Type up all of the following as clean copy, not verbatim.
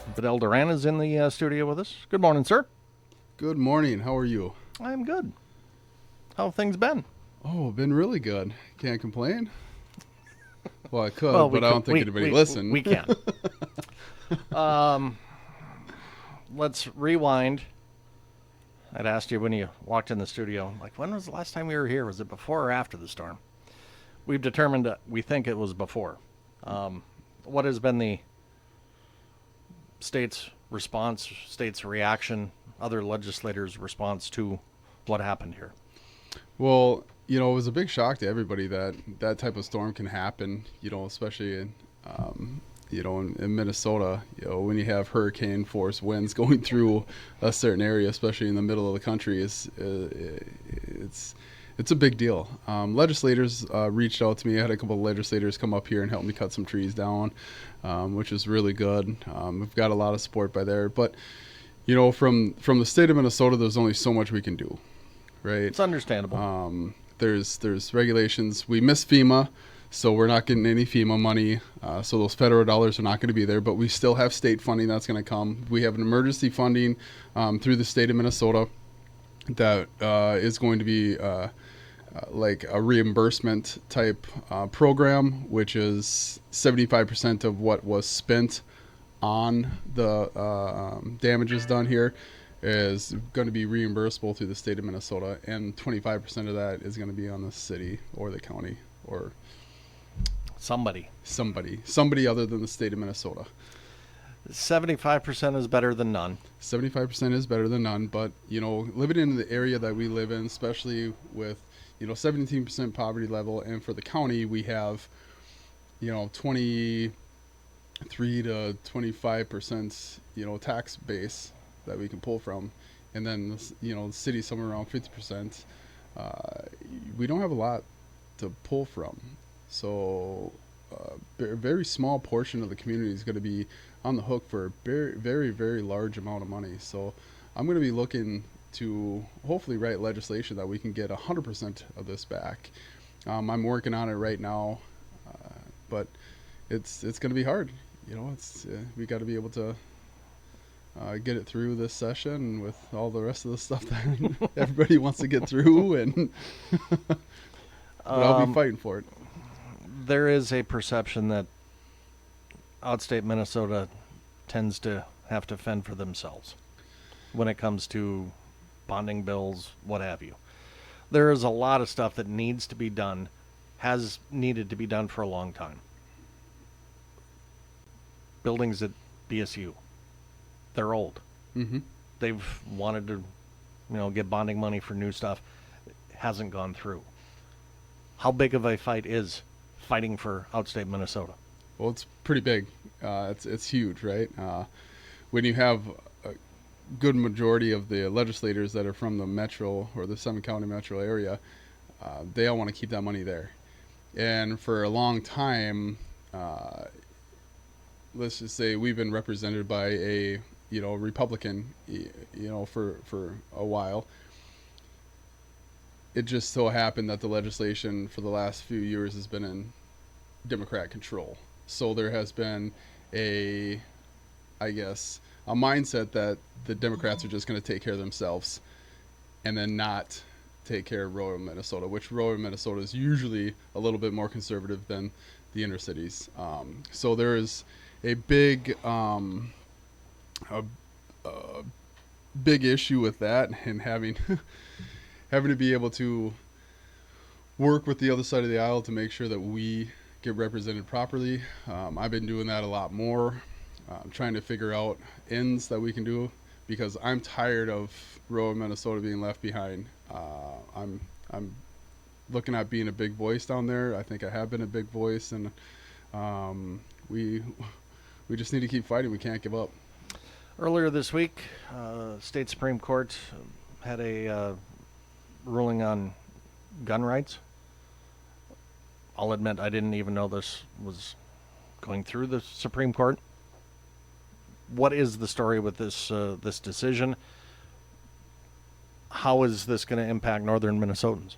Bidel Duran is in the studio with us. Good morning, sir. Good morning. How are you? I'm good. How have things been? Oh, been really good. Can't complain. Well, I could, Well, but I don't think anybody listened. We can. Let's rewind. I'd asked you when you walked in the studio, like, when was the last time we were here? Was it before or after the storm? We've determined that we think it was before. What has been the state's response, state's reaction, other legislators' response to what happened here? Well, it was a big shock to everybody that that type of storm can happen. Especially in Minnesota. When you have hurricane force winds going through a certain area, especially in the middle of the country, it's a big deal. Legislators reached out to me. I had a couple of legislators come up here and help me cut some trees down, which is really good. We've got a lot of support by there. But, from the state of Minnesota, there's only so much we can do, right? It's understandable. There's regulations. We miss FEMA, so we're not getting any FEMA money. So those federal dollars are not going to be there. But we still have state funding that's going to come. We have an emergency funding through the state of Minnesota that is going to be like a reimbursement type program, which is 75% of what was spent on the damages done here is going to be reimbursable through the state of Minnesota, and 25% of that is going to be on the city or the county or somebody other than the state of Minnesota. 75% is better than none. 75% is better than none, but living in the area that we live in, especially with 17% poverty level, and for the county we have 23 to 25% tax base that we can pull from, and then the city somewhere around 50%. We don't have a lot to pull from, so a very small portion of the community is going to be on the hook for a very, very, very large amount of money. So I'm going to be looking to hopefully write legislation that we can get 100% of this back. I'm working on it right now, but it's going to be hard. We got to be able to get it through this session with all the rest of the stuff that everybody wants to get through, and but I'll be fighting for it. There is a perception that outstate Minnesota tends to have to fend for themselves when it comes to bonding bills, what have you. There is a lot of stuff that needs to be done, has needed to be done for a long time. Buildings at BSU, they're old. Mm-hmm. They've wanted to, get bonding money for new stuff. It hasn't gone through. How big of a fight is fighting for outstate Minnesota? Well, it's pretty big. It's huge, right? When you have a good majority of the legislators that are from the metro or the 7-county metro area, they all want to keep that money there. And for a long time, let's just say we've been represented by a Republican, for a while. It just so happened that the legislation for the last few years has been in Democrat control. So there has been a mindset that the Democrats are just going to take care of themselves and then not take care of rural Minnesota, which rural Minnesota is usually a little bit more conservative than the inner cities. So there is a big big issue with that, and having to be able to work with the other side of the aisle to make sure that we get represented properly. I've been doing that a lot more, trying to figure out ends that we can do, because I'm tired of rural Minnesota being left behind. I'm looking at being a big voice down there. I think I have been a big voice, and we just need to keep fighting. We can't give up. Earlier this week, state Supreme Court had a ruling on gun rights. I'll admit I didn't even know this was going through the Supreme Court. What is the story with this decision? How is this going to impact northern Minnesotans?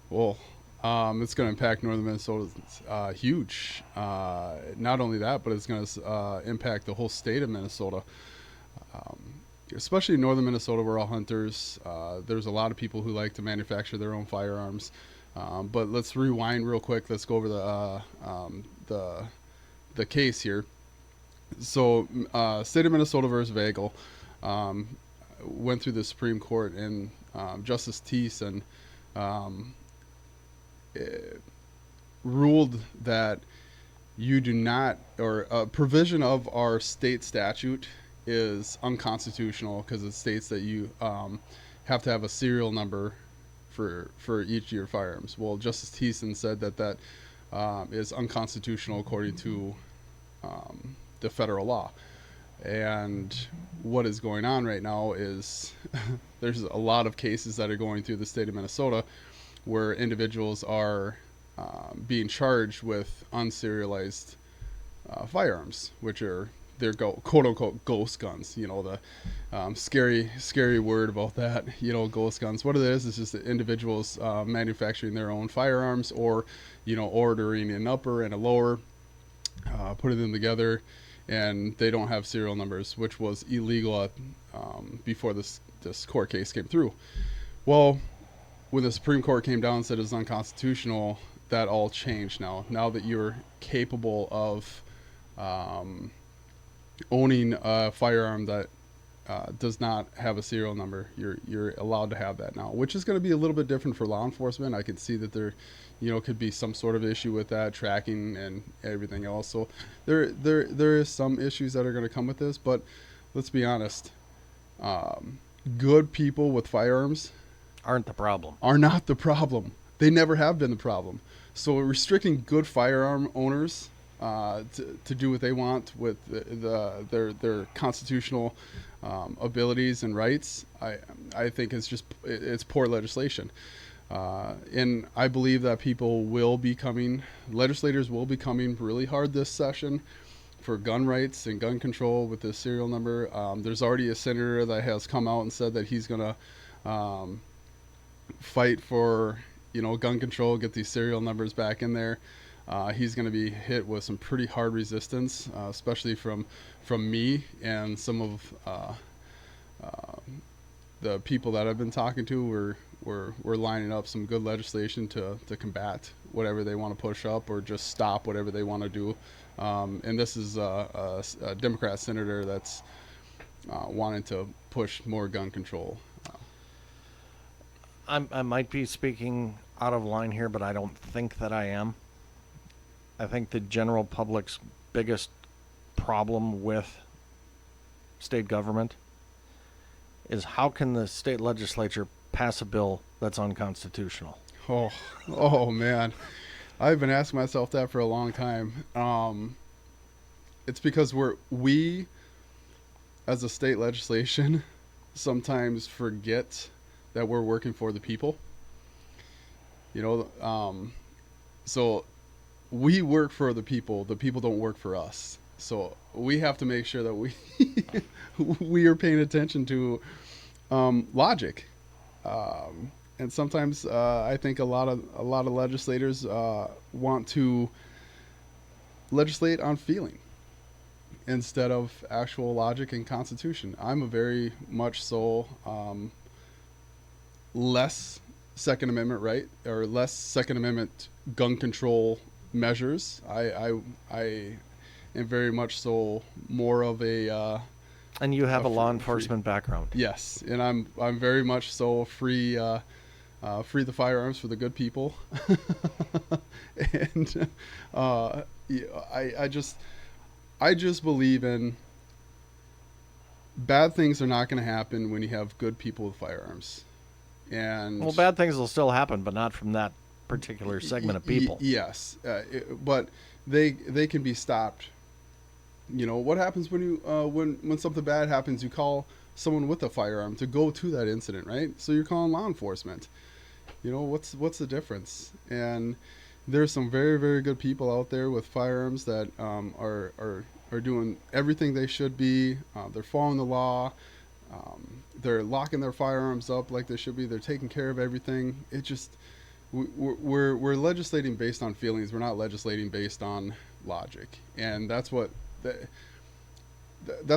Well, It's going to impact northern Minnesota huge. Not only that, but it's going to impact the whole state of Minnesota. Especially in northern Minnesota, we're all hunters. There's a lot of people who like to manufacture their own firearms. But let's rewind real quick. Let's go over the case here. So, state of Minnesota versus Vagel went through the Supreme Court, and Justice Thiessen ruled that you do not, or a provision of our state statute is unconstitutional because it states that you have to have a serial number for each of your firearms. Well, Justice Thiessen said that is unconstitutional according to the federal law. And what is going on right now is there's a lot of cases that are going through the state of Minnesota where individuals are being charged with unserialized firearms, which are their quote unquote ghost guns. You know, the scary word about that. You know, ghost guns. What it is just that individuals manufacturing their own firearms, or ordering an upper and a lower, putting them together, and they don't have serial numbers, which was illegal before this court case came through. Well, when the Supreme Court came down and said it's unconstitutional, that all changed now. Now that you're capable of owning a firearm that does not have a serial number, you're allowed to have that now, which is going to be a little bit different for law enforcement. I can see that there, could be some sort of issue with that tracking and everything else. So there is some issues that are going to come with this, but let's be honest. Good people with firearms Aren't the problem. are not the problem. They never have been the problem. So restricting good firearm owners to do what they want with their constitutional abilities and rights, I think it's poor legislation. And I believe that legislators will be coming really hard this session for gun rights and gun control with this serial number. There's already a senator that has come out and said that he's going to fight for gun control, get these serial numbers back in there. He's going to be hit with some pretty hard resistance, especially from me and some of the people that I've been talking to. We're lining up some good legislation to combat whatever they want to push up or just stop whatever they want to do. And this is a Democrat senator that's wanting to push more gun control. I might be speaking out of line here, but I don't think that I am. I think the general public's biggest problem with state government is how can the state legislature pass a bill that's unconstitutional? Oh man. I've been asking myself that for a long time. It's because we as a state legislation sometimes forget that we're working for the people. So we work for the people don't work for us. So we have to make sure that we are paying attention to logic. And sometimes I think a lot of legislators want to legislate on feeling instead of actual logic and constitution. I'm a very much so less Second Amendment right, or less Second Amendment gun control measures. I am very much so more of a and you have a law enforcement background. Yes, and I'm very much so free the firearms for the good people. And I just believe in bad things are not going to happen when you have good people with firearms. And well, bad things will still happen, but not from that particular segment of people. Yes, but they can be stopped. What happens when you when something bad happens? You call someone with a firearm to go to that incident, right? So you're calling law enforcement. What's the difference? And there's some very, very good people out there with firearms that are doing everything they should be. They're following the law. They're locking their firearms up like they should be. They're taking care of everything. we're legislating based on feelings. We're not legislating based on logic, and that's what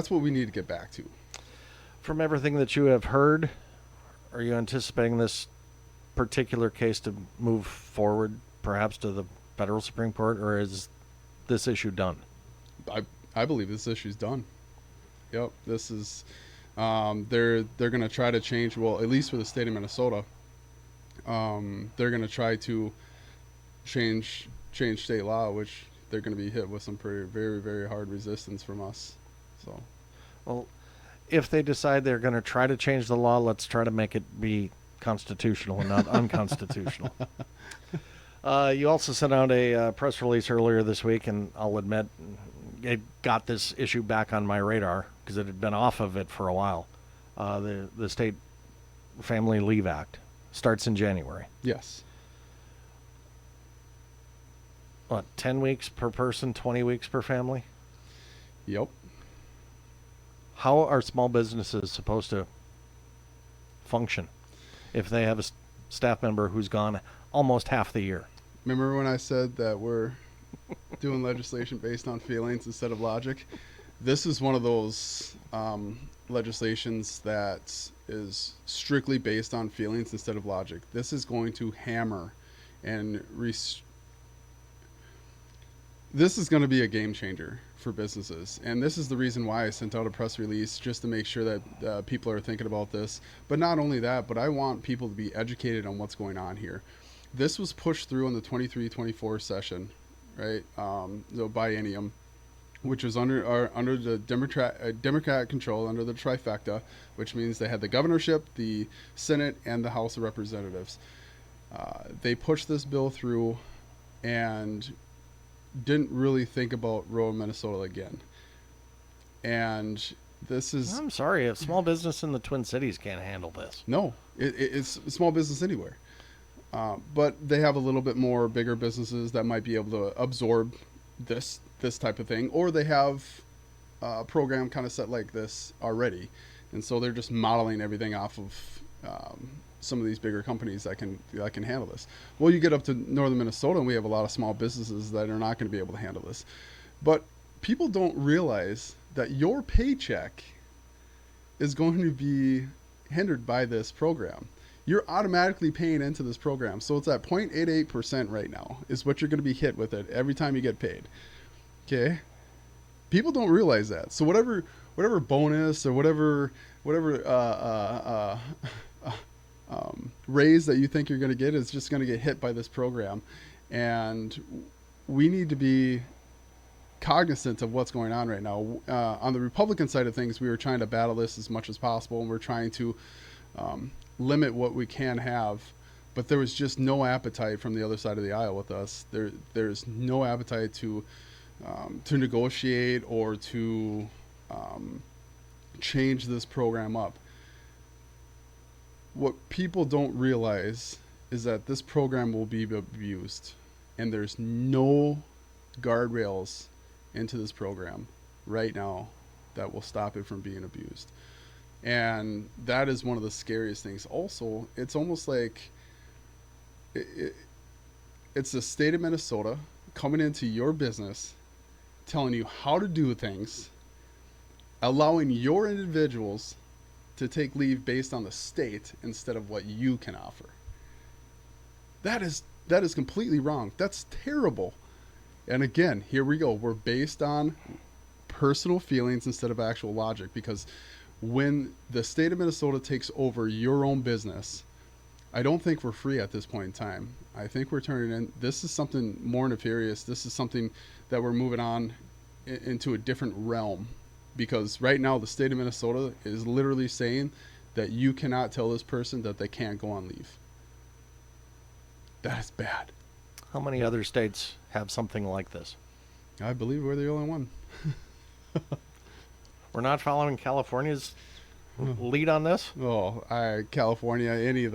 we need to get back to. From everything that you have heard, are you anticipating this particular case to move forward, perhaps to the federal Supreme Court, or is this issue done? I believe this issue's done. Yep, this is they're going to try to change. Well, at least for the state of Minnesota, they're going to try to change state law, which they're going to be hit with some very hard resistance from us. So, well, if they decide they're going to try to change the law, let's try to make it be constitutional and not unconstitutional. You also sent out a press release earlier this week, and I'll admit it got this issue back on my radar because it had been off of it for a while. The State Family Leave Act starts in January. yes. What, 10 weeks per person, 20 weeks per family? Yep. How are small businesses supposed to function if they have a staff member who's gone almost half the year? Remember when I said that we're doing legislation based on feelings instead of logic? This is one of those legislations that is strictly based on feelings instead of logic. This is going to hammer and this is going to be a game changer for businesses. And this is the reason why I sent out a press release, just to make sure that people are thinking about this. But not only that, but I want people to be educated on what's going on here. This was pushed through in the 23-24 session, right? The biennium, which was under the Democrat control, under the trifecta, which means they had the governorship, the Senate, and the House of Representatives. They pushed this bill through and didn't really think about rural Minnesota again. And this is... I'm sorry, a small business in the Twin Cities can't handle this. No, it's a small business anywhere. But they have a little bit more bigger businesses that might be able to absorb this type of thing, or they have a program kind of set like this already, and so they're just modeling everything off of some of these bigger companies that can handle this. Well, you get up to northern Minnesota, and we have a lot of small businesses that are not going to be able to handle this. But people don't realize that your paycheck is going to be hindered by this program. You're automatically paying into this program. So it's at 0.88% right now is what you're going to be hit with it every time you get paid. Okay? People don't realize that. So whatever bonus or whatever raise that you think you're going to get is just going to get hit by this program. And we need to be cognizant of what's going on right now. On the Republican side of things, we were trying to battle this as much as possible, and we're trying to limit what we can have, but there was just no appetite from the other side of the aisle with us. There's no appetite to negotiate or to change this program up. What people don't realize is that this program will be abused, and there's no guardrails into this program right now that will stop it from being abused. And that is one of the scariest things. Also, it's almost like it's the state of Minnesota coming into your business, telling you how to do things, allowing your individuals to take leave based on the state instead of what you can offer. That is completely wrong. That's terrible. And again, here we go. We're based on personal feelings instead of actual logic, because when the state of Minnesota takes over your own business, I don't think we're free at this point in time. I think we're turning in. This is something more nefarious. This is something that we're moving on into a different realm, because right now the state of Minnesota is literally saying that you cannot tell this person that they can't go on leave. That is bad. How many other states have something like this? I believe we're the only one. We're not following California's lead on this? Oh, California, any of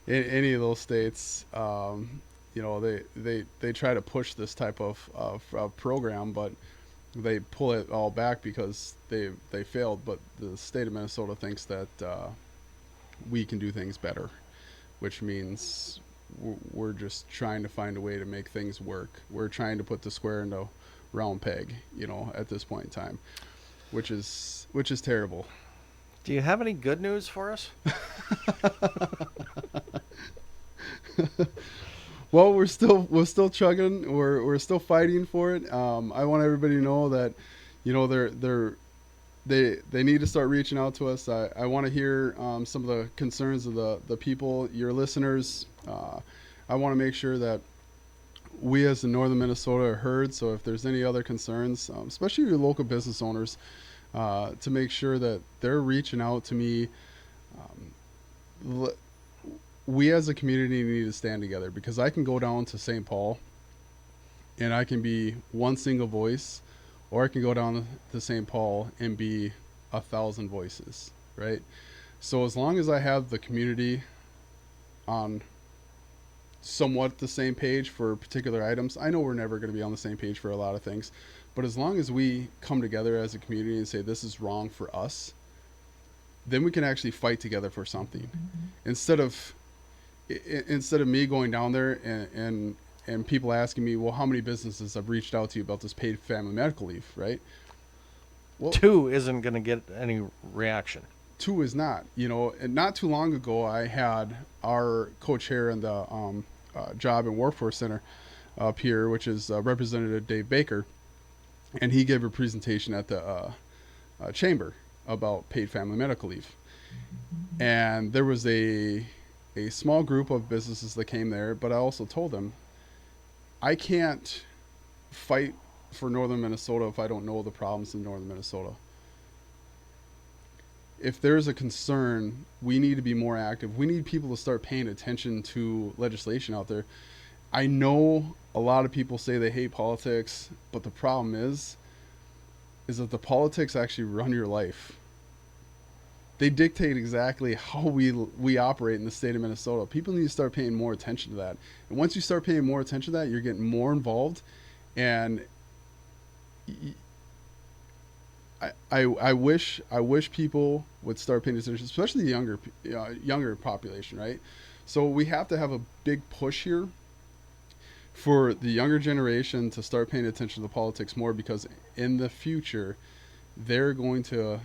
those states, they try to push this type of program, but they pull it all back because they failed. But the state of Minnesota thinks that we can do things better, which means we're just trying to find a way to make things work. We're trying to put the square into a round peg, at this point in time, which is terrible. Do you have any good news for us? Well, we're still chugging. We're still fighting for it. I want everybody to know that, they need to start reaching out to us. I want to hear some of the concerns of the people, your listeners. I want to make sure that we as the Northern Minnesota are heard. So if there's any other concerns, especially your local business owners, to make sure that they're reaching out to me. We as a community need to stand together, because I can go down to St. Paul and I can be one single voice, or I can go down to St. Paul and be 1,000 voices, right? So as long as I have the community on somewhat the same page for particular items, I know we're never going to be on the same page for a lot of things, but as long as we come together as a community and say this is wrong for us, then we can actually fight together for something. Instead of me going down there and people asking me, well, how many businesses have reached out to you about this paid family medical leave, right? Well, 2 isn't going to get any reaction. 2 is not, and not too long ago, I had our co-chair in the Job and Workforce Center up here, which is Representative Dave Baker, and he gave a presentation at the chamber about paid family medical leave. And there was a small group of businesses that came there, but I also told them, I can't fight for Northern Minnesota if I don't know the problems in Northern Minnesota. If there's a concern, we need to be more active. We need people to start paying attention to legislation out there. I know a lot of people say they hate politics, but the problem is that the politics actually run your life. They dictate exactly how we operate in the state of Minnesota. People need to start paying more attention to that. And once you start paying more attention to that, you're getting more involved. And I wish people would start paying attention, especially the younger population, right? So we have to have a big push here for the younger generation to start paying attention to politics more, because in the future, they're going to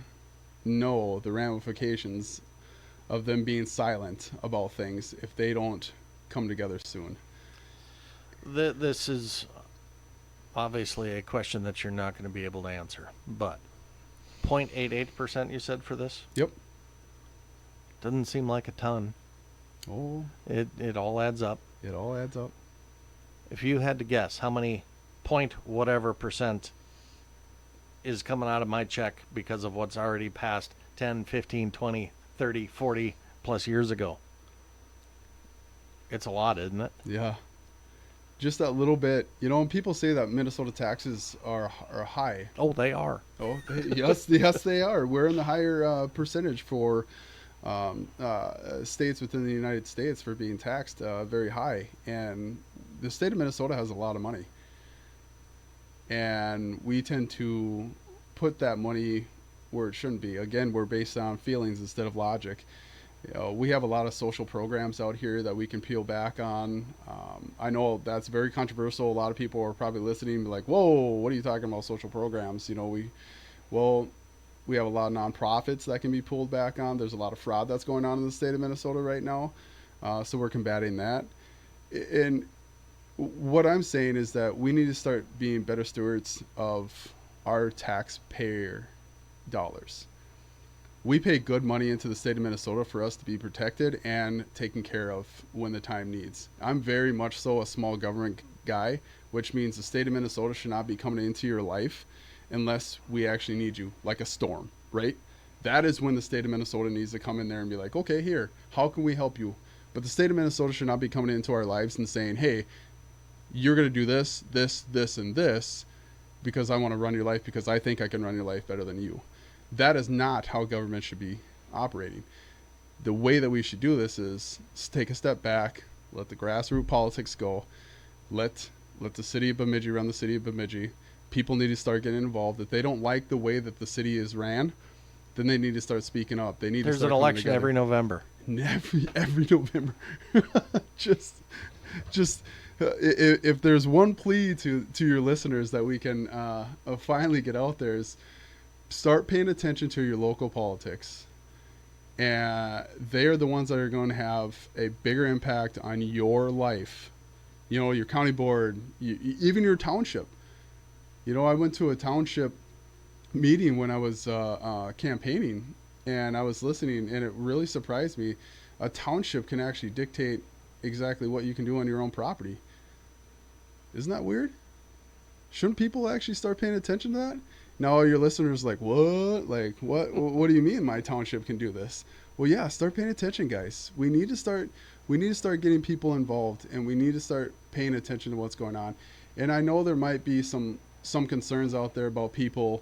know the ramifications of them being silent about things if they don't come together soon. This is obviously a question that you're not going to be able to answer, but 0.88% you said for this? Yep. Doesn't seem like a ton. Oh, It all adds up. it all adds up. If you had to guess how many point whatever percent is coming out of my check because of what's already passed 10, 15, 20, 30, 40 plus years ago, it's a lot, isn't it? Yeah. Just that little bit, and people say that Minnesota taxes are high. Oh, they are. Oh, yes, they are. We're in the higher percentage for states within the United States for being taxed very high. And the state of Minnesota has a lot of money. And we tend to put that money where it shouldn't be. Again, we're based on feelings instead of logic. We have a lot of social programs out here that we can peel back on. I know that's very controversial. A lot of people are probably listening and be like, whoa, what are you talking about, social programs? We have a lot of nonprofits that can be pulled back on. There's a lot of fraud that's going on in the state of Minnesota right now. So we're combating that. And what I'm saying is that we need to start being better stewards of our taxpayer dollars. We pay good money into the state of Minnesota for us to be protected and taken care of when the time needs. I'm very much so a small government guy, which means the state of Minnesota should not be coming into your life unless we actually need you, like a storm, right? That is when the state of Minnesota needs to come in there and be like, okay, here, how can we help you? But the state of Minnesota should not be coming into our lives and saying, hey, you're going to do this, this, this, and this because I want to run your life, because I think I can run your life better than you. That is not how government should be operating. The way that we should do this is take a step back, let the grassroots politics go, let the city of Bemidji run the city of Bemidji. People need to start getting involved. If they don't like the way that the city is ran, then they need to start speaking up. They need There's to an start coming election together. every November. Every November. just if there's one plea to your listeners that we can finally get out there, is start paying attention to your local politics. And they are the ones that are going to have a bigger impact on your life. You know, your county board, even your township. You know, I went to a township meeting when I was campaigning, and I was listening, and it really surprised me. A township can actually dictate exactly what you can do on your own property. Isn't that weird? Shouldn't people actually start paying attention to that? Now your listeners like, what? Like, what do you mean my township can do this? Well, yeah, start paying attention, guys. We need to start getting people involved, and we need to start paying attention to what's going on. And I know there might be some concerns out there about people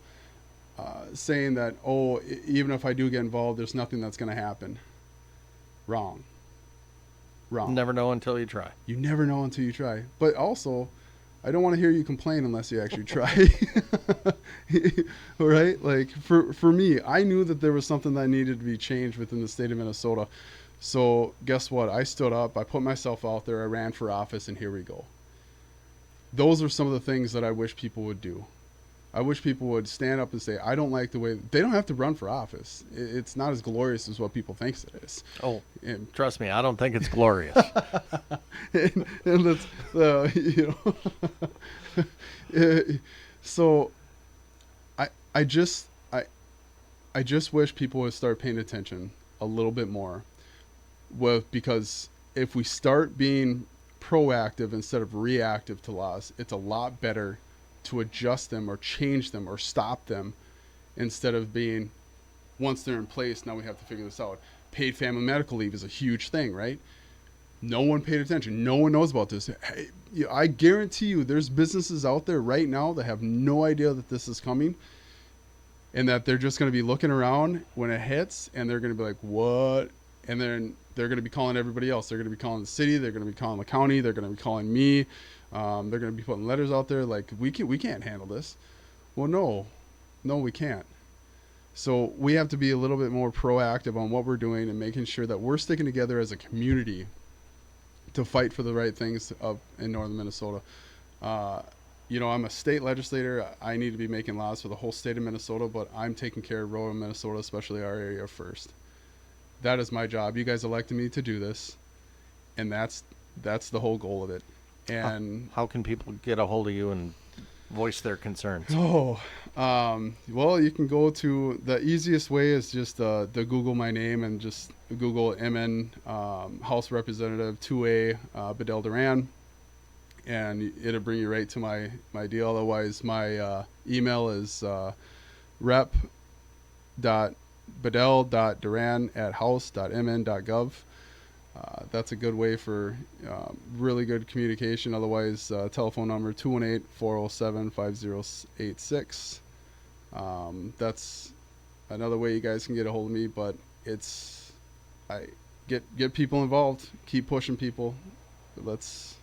saying that, oh, even if I do get involved, there's nothing that's going to happen. Wrong. Never know until you try. You never know until you try. But also, I don't want to hear you complain unless you actually try. All right? Like, for me, I knew that there was something that needed to be changed within the state of Minnesota. So guess what? I stood up. I put myself out there. I ran for office, and here we go. Those are some of the things that I wish people would do. I wish people would stand up and say, I don't like the way... They don't have to run for office. It's not as glorious as what people think it is. Oh, and trust me, I don't think it's glorious. and that's, you know... So, I just wish people would start paying attention a little bit more. Because if we start being proactive instead of reactive to laws, it's a lot better to adjust them or change them or stop them, instead of being, once they're in place, now we have to figure this out. Paid family medical leave is a huge thing, right? No one paid attention. No one knows about this. Hey, I guarantee you there's businesses out there right now that have no idea that this is coming, and that they're just going to be looking around when it hits, and they're going to be like, what? And then they're going to be calling everybody else. They're going to be calling the city. They're going to be calling the county. They're going to be calling me. They're going to be putting letters out there like, we can't handle this. Well, no, we can't. So we have to be a little bit more proactive on what we're doing and making sure that we're sticking together as a community to fight for the right things up in northern Minnesota. You know, I'm a state legislator. I need to be making laws for the whole state of Minnesota, but I'm taking care of rural Minnesota, especially our area, first. That is my job. You guys elected me to do this, and that's the whole goal of it. And how can people get a hold of you and voice their concerns? Well, you can go to, the easiest way is just the Google my name and just Google MN House Representative 2A Bidel Duran, and it'll bring you right to my deal. Otherwise, my email is rep.bidel.duran@house.mn.gov. That's a good way for really good communication. Otherwise, telephone number 218-407-5086. That's another way you guys can get a hold of me. But get people involved. Keep pushing people. Let's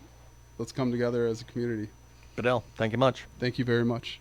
come together as a community. Bidel, thank you much. Thank you very much.